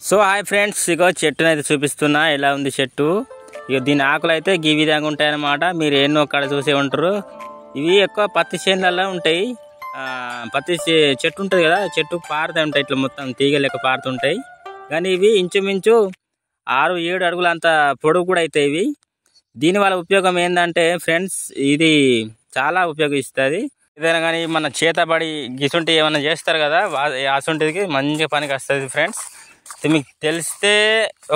So hi friends, ఇగో చెట్టునైతే చూపిస్తున్నా ఎలా ఉంది చెట్టు. ఇక దీని ఆకులు అయితే ఈ విధంగా ఉంటాయి అన్నమాట. మీరు ఎన్నో అక్కడ చూసే ఉంటారు. ఇవి ఎక్కువ పత్తి చేనులలో ఉంటాయి. పత్తి చెట్టు ఉంటుంది కదా, చెట్టు పారుతూ ఉంటాయి, ఇట్లా మొత్తం తీగ లెక్క పారుతుంటాయి. కానీ ఇవి ఇంచుమించు 6-7 అడుగులు అంత పొడవు కూడా అవుతాయి ఇవి. దీనివల్ల ఉపయోగం ఏంటంటే ఫ్రెండ్స్, ఇది చాలా ఉపయోగిస్తుంది. ఏదైనా కానీ మన చేతబడి గిసుంటి ఏమైనా చేస్తారు కదా, అసంటికి మంచిగా పనికి వస్తుంది ఫ్రెండ్స్. మీకు తెలిస్తే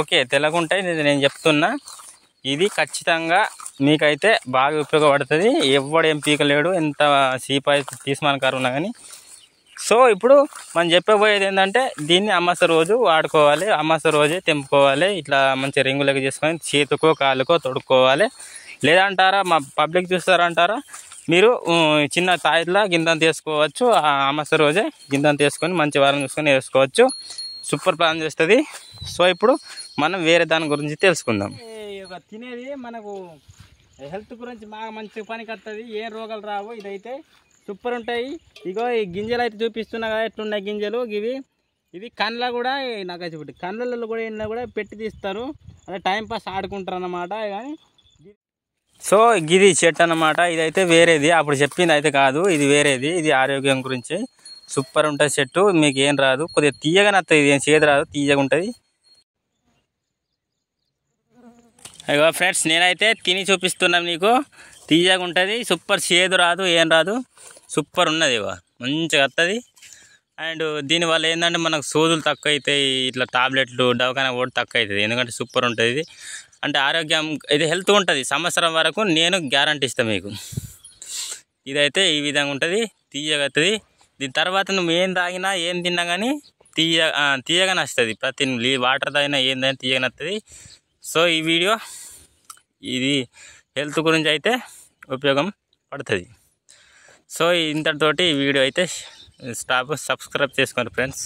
ఓకే, తెలియకుంటే నేను చెప్తున్నా, ఇది ఖచ్చితంగా మీకైతే బాగా ఉపయోగపడుతుంది. ఎవడేం పీకలేడు, ఎంత సీపాయి తీసుమానకారు ఉన్నా కానీ. సో ఇప్పుడు మనం చెప్పబోయేది ఏంటంటే, దీన్ని అమాస రోజు వాడుకోవాలి, అమాస రోజే తెంపుకోవాలి. ఇట్లా మంచి రింగులకి చేసుకొని చేతుకో కాలుకో తొడుక్కోవాలి. లేదంటారా, మా పబ్లిక్ చూస్తారంటారా, మీరు చిన్న తాయిలా గిందంత వేసుకోవచ్చు. ఆ అమాస రోజే గిందంత వేసుకొని మంచి వారం చూసుకొని వేసుకోవచ్చు. సూపర్ ప్లాన్ చేస్తుంది. సో ఇప్పుడు మనం వేరే దాని గురించి తెలుసుకుందాం. తినేది మనకు హెల్త్ గురించి బాగా మంచి పనికి వస్తుంది, ఏం రోగాలు రావు. ఇదైతే సూపర్ ఉంటాయి. ఇగో ఈ గింజలు అయితే చూపిస్తున్నా కదా, ఎట్లున్నాయి గింజలు ఇవి కండ్ల కూడా, నాకైతే ఇప్పుడు కండ్లలో కూడా ఇంట్లో కూడా పెట్టి తీస్తారు. అదే టైంపాస్ ఆడుకుంటారు అన్నమాట. కానీ సో గిది చెట్టు అన్నమాట. ఇదైతే వేరేది, అప్పుడు చెప్పింది అయితే కాదు, ఇది వేరేది. ఇది ఆరోగ్యం గురించి సూపర్ ఉంటుంది చెట్టు. మీకు ఏం రాదు, కొద్దిగా తీయగానే వస్తుంది, ఏం చేదు రాదు, తీయగా ఉంటుంది. అయ్యో ఫ్రెండ్స్, నేనైతే తిని చూపిస్తున్నాను మీకు. తీయగా ఉంటుంది, సూపర్, చేదు రాదు, ఏం రాదు, సూపర్ ఉన్నది. మంచిగా వస్తుంది. అండ్ దీనివల్ల ఏంటంటే మనకు సోదులు తక్కువ అవుతాయి, ఇట్లా టాబ్లెట్లు దవాఖాన కూడా తక్కువ అవుతుంది. ఎందుకంటే సూపర్ ఉంటుంది ఇది. అంటే ఆరోగ్యం, ఇది హెల్త్ ఉంటుంది సంవత్సరం వరకు, నేను గ్యారంటీ ఇస్తాను మీకు. ఇదైతే ఈ విధంగా ఉంటుంది, తీయగా వస్తుంది. దీని తర్వాత నువ్వు ఏం తాగినా ఏం తిన్నా కానీ తీయగానే వస్తుంది. ప్రతి వాటర్ తాగినా ఏందని తీయగానే వస్తుంది. సో ఈ వీడియో ఇది హెల్త్ గురించి అయితే ఉపయోగం పడుతుంది. సో ఇంతటితోటి ఈ వీడియో అయితే సబ్స్క్రైబ్ చేసుకోండి ఫ్రెండ్స్.